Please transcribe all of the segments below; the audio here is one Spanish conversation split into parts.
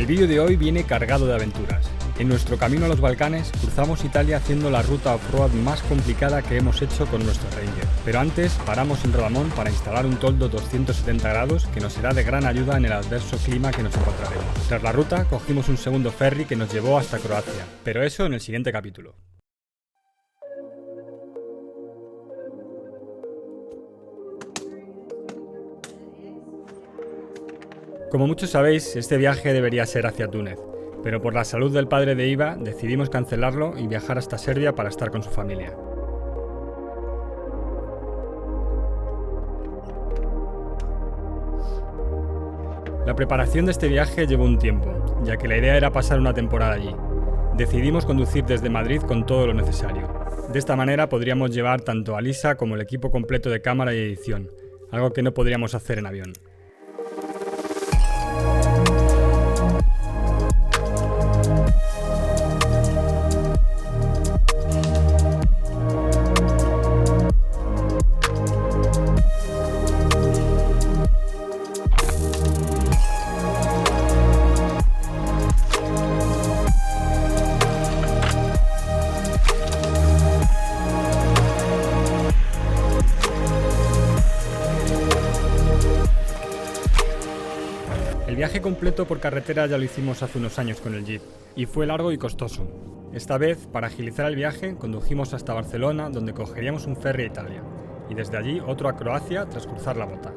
El vídeo de hoy viene cargado de aventuras. En nuestro camino a los Balcanes cruzamos Italia haciendo la ruta off-road más complicada que hemos hecho con nuestro Ranger. Pero antes paramos en Rodamón para instalar un toldo 270 grados que nos será de gran ayuda en el adverso clima que nos encontraremos. Tras la ruta cogimos un segundo ferry que nos llevó hasta Croacia, pero eso en el siguiente capítulo. Como muchos sabéis, este viaje debería ser hacia Túnez, pero por la salud del padre de Iva decidimos cancelarlo y viajar hasta Serbia para estar con su familia. La preparación de este viaje llevó un tiempo, ya que la idea era pasar una temporada allí. Decidimos conducir desde Madrid con todo lo necesario. De esta manera podríamos llevar tanto a Lisa como el equipo completo de cámara y edición, algo que no podríamos hacer en avión. El viaje completo por carretera ya lo hicimos hace unos años con el Jeep, y fue largo y costoso. Esta vez, para agilizar el viaje, condujimos hasta Barcelona, donde cogeríamos un ferry a Italia, y desde allí otro a Croacia tras cruzar la Bota.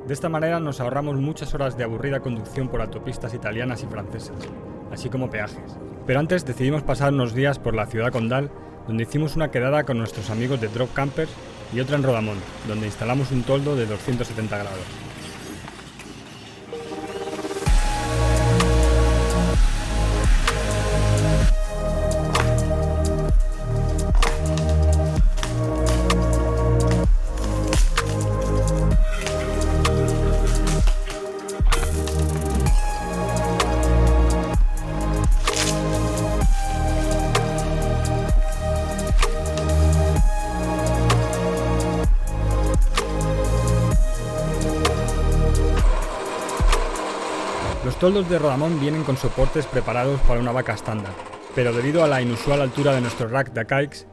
De esta manera nos ahorramos muchas horas de aburrida conducción por autopistas italianas y francesas, así como peajes. Pero antes decidimos pasar unos días por la ciudad condal, donde hicimos una quedada con nuestros amigos de Drop Campers y otra en Rodamón, donde instalamos un toldo de 270 grados. Los toldos de Rodamón vienen con soportes preparados para una vaca estándar, pero debido a la inusual altura de nuestro rack de Akaix,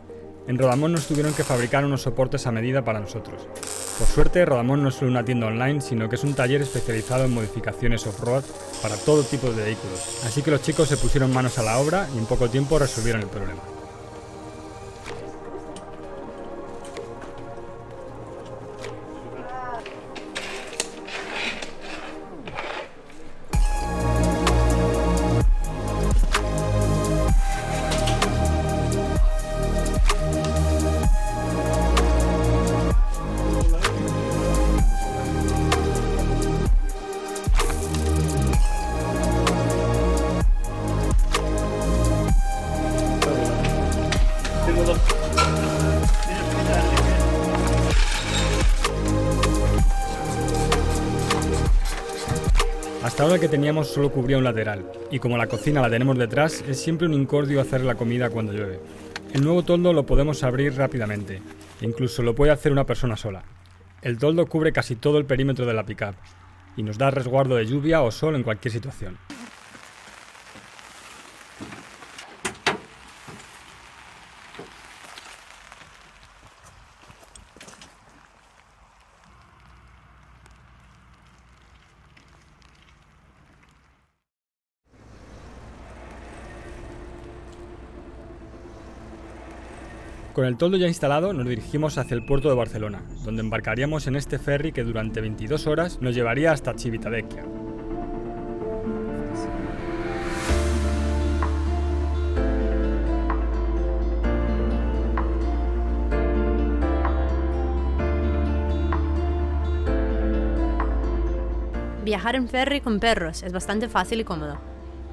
en Rodamón nos tuvieron que fabricar unos soportes a medida para nosotros. Por suerte, Rodamón no es solo una tienda online, sino que es un taller especializado en modificaciones off-road para todo tipo de vehículos. Así que los chicos se pusieron manos a la obra y en poco tiempo resolvieron el problema. Hasta ahora el que teníamos solo cubría un lateral, y como la cocina la tenemos detrás, es siempre un incordio hacer la comida cuando llueve. El nuevo toldo lo podemos abrir rápidamente, e incluso lo puede hacer una persona sola. El toldo cubre casi todo el perímetro de la pickup, y nos da resguardo de lluvia o sol en cualquier situación. Con el toldo ya instalado nos dirigimos hacia el puerto de Barcelona, donde embarcaríamos en este ferry que durante 22 horas nos llevaría hasta Civitavecchia. Viajar en ferry con perros es bastante fácil y cómodo.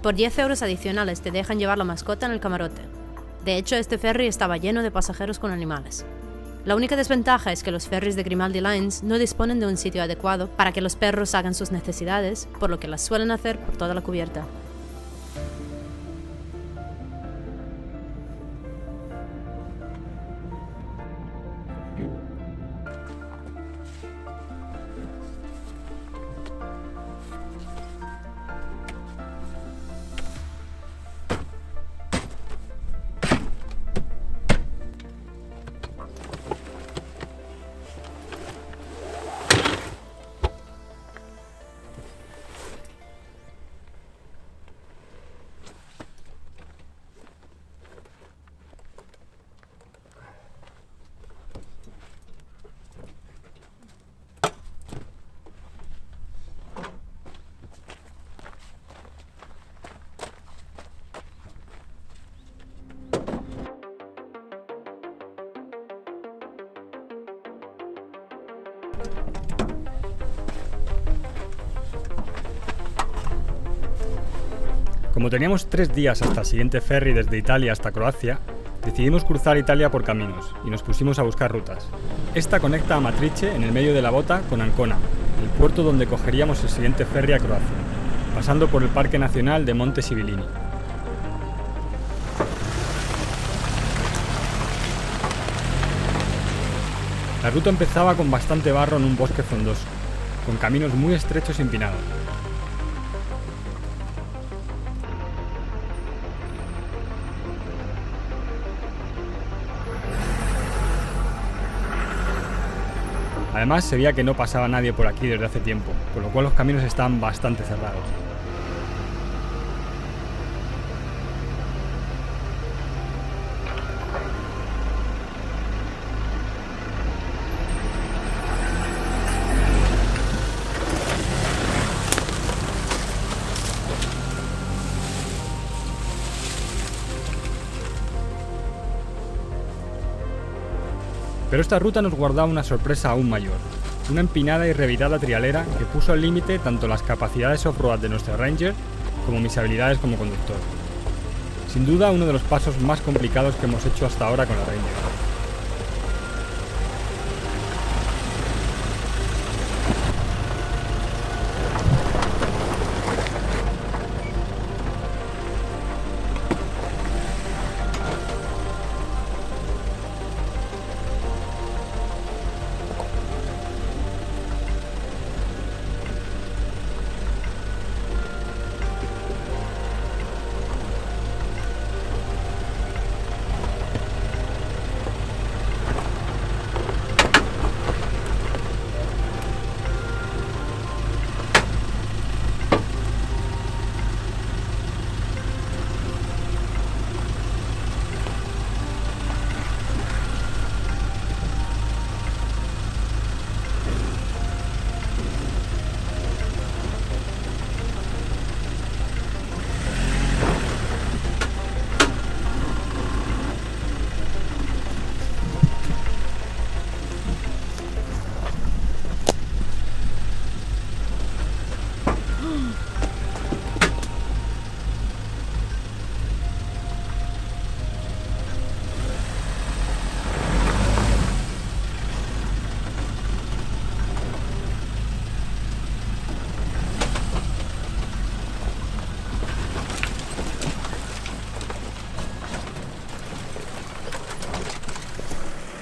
Por 10 euros adicionales te dejan llevar la mascota en el camarote. De hecho, este ferry estaba lleno de pasajeros con animales. La única desventaja es que los ferries de Grimaldi Lines no disponen de un sitio adecuado para que los perros hagan sus necesidades, por lo que las suelen hacer por toda la cubierta. Como teníamos 3 días hasta el siguiente ferry desde Italia hasta Croacia, decidimos cruzar Italia por caminos y nos pusimos a buscar rutas. Esta conecta a Matrice, en el medio de la bota, con Ancona, el puerto donde cogeríamos el siguiente ferry a Croacia, pasando por el Parque Nacional de Monte Sibillini. La ruta empezaba con bastante barro en un bosque frondoso, con caminos muy estrechos y empinados. Además, se veía que no pasaba nadie por aquí desde hace tiempo, con lo cual los caminos estaban bastante cerrados. Pero esta ruta nos guardaba una sorpresa aún mayor, una empinada y revirada trialera que puso al límite tanto las capacidades off-road de nuestro Ranger como mis habilidades como conductor. Sin duda uno de los pasos más complicados que hemos hecho hasta ahora con la Ranger.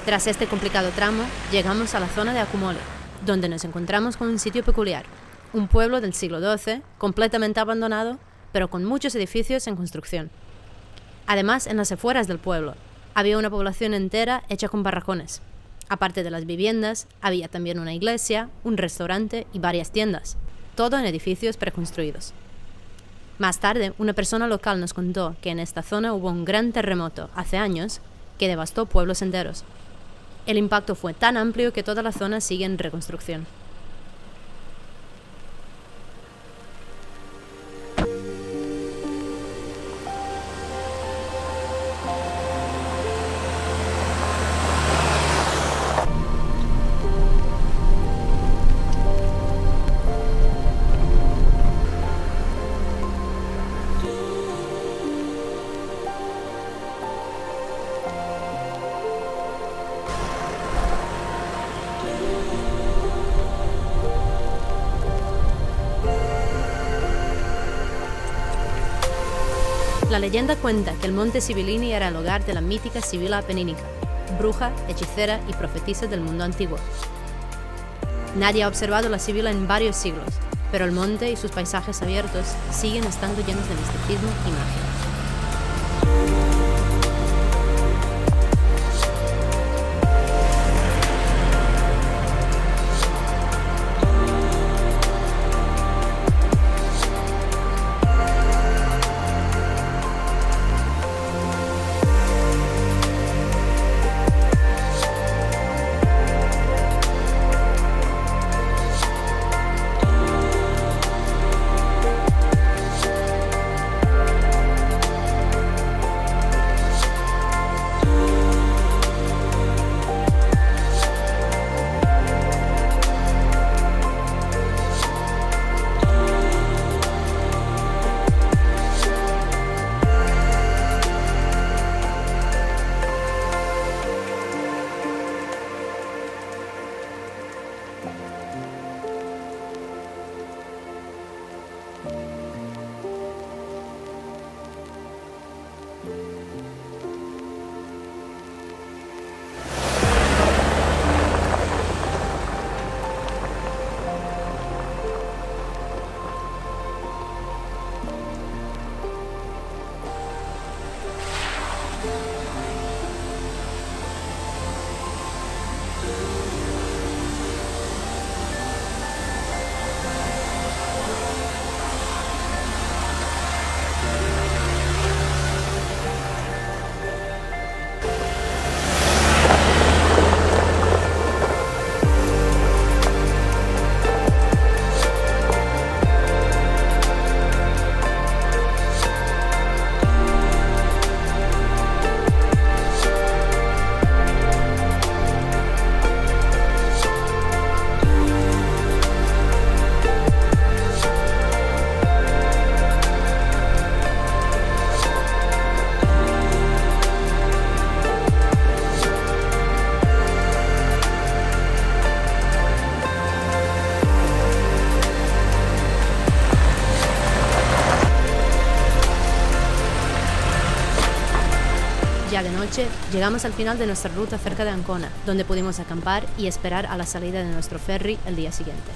Tras este complicado tramo, llegamos a la zona de Accumoli, donde nos encontramos con un sitio peculiar, un pueblo del siglo XII, completamente abandonado, pero con muchos edificios en construcción. Además, en las afueras del pueblo, había una población entera hecha con barracones. Aparte de las viviendas, había también una iglesia, un restaurante y varias tiendas, todo en edificios preconstruidos. Más tarde, una persona local nos contó que en esta zona hubo un gran terremoto hace años que devastó pueblos enteros. El impacto fue tan amplio que toda la zona sigue en reconstrucción. La leyenda cuenta que el monte Sibillini era el hogar de la mítica Sibila Apenínica, bruja, hechicera y profetisa del mundo antiguo. Nadie ha observado la Sibila en varios siglos, pero el monte y sus paisajes abiertos siguen estando llenos de misticismo y magia. Ya de noche, llegamos al final de nuestra ruta cerca de Ancona, donde pudimos acampar y esperar a la salida de nuestro ferry el día siguiente.